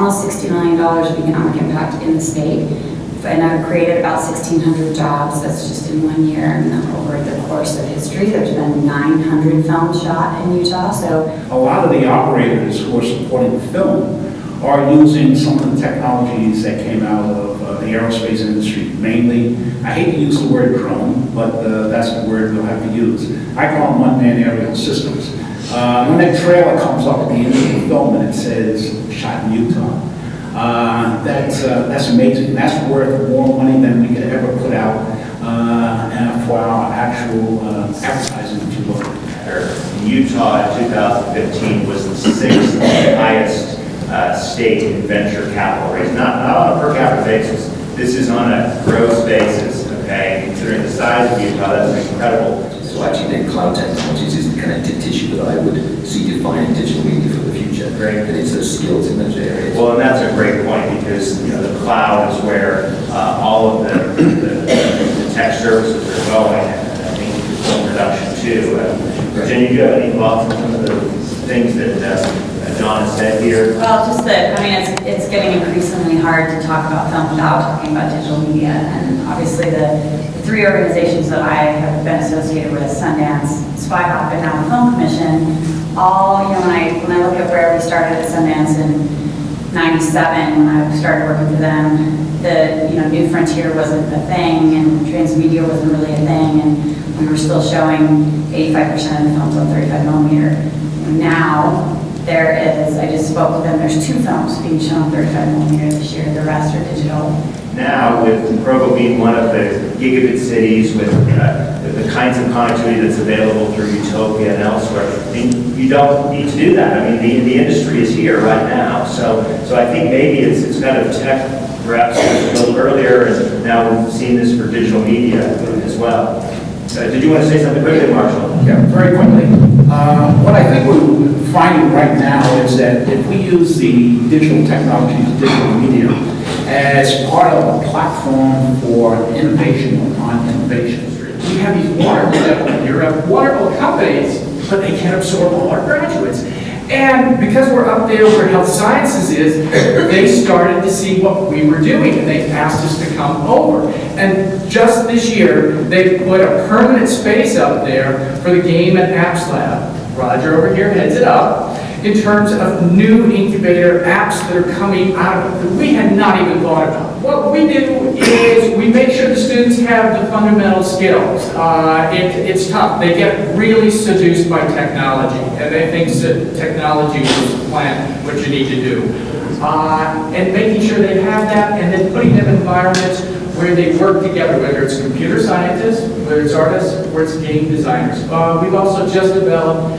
almost $60 million of economic impact in the state. And I've created about 1,600 jobs. That's just in 1 year. And then over the course of history, there's been 900 films shot in Utah. So a lot of the operators who are supporting the film are using some of the technologies that came out of the aerospace industry. Mainly, I hate to use the word drone, but that's the word we'll have to use. I call them unmanned aerial systems. When that trailer comes up at the end of the film and it says shot in Utah, that's amazing. That's worth more money than we could ever put out for our actual advertising, if you will. Utah in 2015 was the 6th highest state in venture capital raise. Not on a per capita basis. This is on a gross basis, okay? Considering the size of Utah, that's incredible. So actually then cloud technologies is the connective tissue that I would see defining digital media for the future. Great. And it's those skills in those areas. Well, and that's a great point because the cloud is where all of the tech services are going, and I think film production too. Jen, do you have any thoughts on some of the things that Jon has said here? well, just that, I mean, it's getting increasingly hard to talk about film without talking about digital media. And obviously the 3 organizations that I have been associated with, Sundance, SpyHop, and now the Film Commission, all, when I look at where we started at Sundance in '97, when I started working for them, the New Frontier wasn't a thing, and transmedia wasn't really a thing, and we were still showing 85% of the films on 35 millimeter. Now, there is, I just spoke with them, there's 2 films being shown on 35 millimeter this year, the rest are digital. Now, with Provo being one of the gigabit cities with the kinds of connectivity that's available through Utopia and elsewhere, I mean, you don't need to do that. I mean, the industry is here right now. So I think maybe it's kind of tech perhaps a little earlier, and now we've seen this for digital media as well. Did you want to say something quickly, Marshall? Yeah, very quickly. What I think we're finding right now is that if we use the digital technologies, digital media, as part of a platform for innovation on innovation, we have these wonderful in Europe, wonderful companies, but they can't absorb all our graduates. And because we're up there where health sciences is, they started to see what we were doing, and they asked us to come over. And just this year, they put a permanent space up there for the Game and Apps Lab. Roger over here heads it up, in terms of new incubator apps that are coming out of it that we had not even thought about. What we do is we make sure the students have the fundamental skills. It's tough. They get really seduced by technology, and they think that technology is the plan, what you need to do. And making sure they have that, and then putting them in environments where they work together, whether it's computer scientists, whether it's artists, or it's game designers. We've also just developed,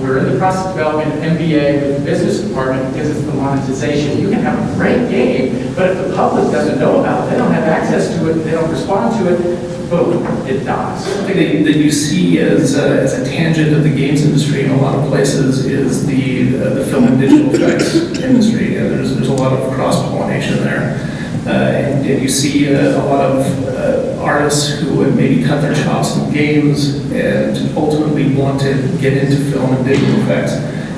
we're in the process of developing an MBA with the business department because it's the monetization. You can have a great game, but if the public doesn't know about it, they don't have access to it, they don't respond to it, boom, it dies. Something that you see as a tangent of the games industry in a lot of places is the film and digital effects industry. And there's a lot of cross-pollination there. And you see a lot of artists who have maybe cut their chops in games and ultimately want to get into film and digital effects,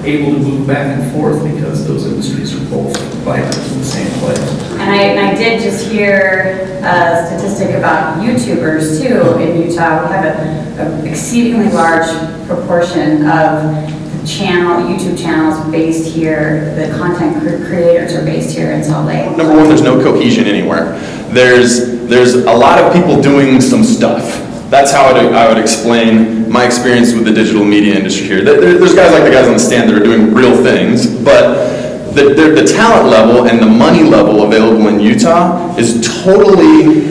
able to move back and forth because those industries are both vibrant in the same place. And I did just hear a statistic about YouTubers too in Utah. We have an exceedingly large proportion of YouTube channels based here. The content creators are based here in Salt Lake. Number one, there's no cohesion anywhere. There's a lot of people doing some stuff. That's how I would explain my experience with the digital media industry here. There's guys like the guys on the stand that are doing real things, but the talent level and the money level available in Utah is totally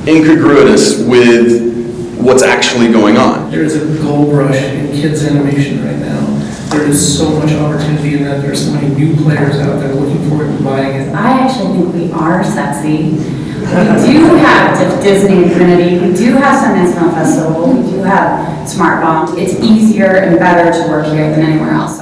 incongruous with what's actually going on. There's a gold rush in kids animation right now. There is so much opportunity in that. There's so many new players out there looking for it and buying it. I actually think we are sexy. We do have Disney Infinity. We do have Sundance Film Festival. We do have Smart Bomb. It's easier and better to work here than anywhere else.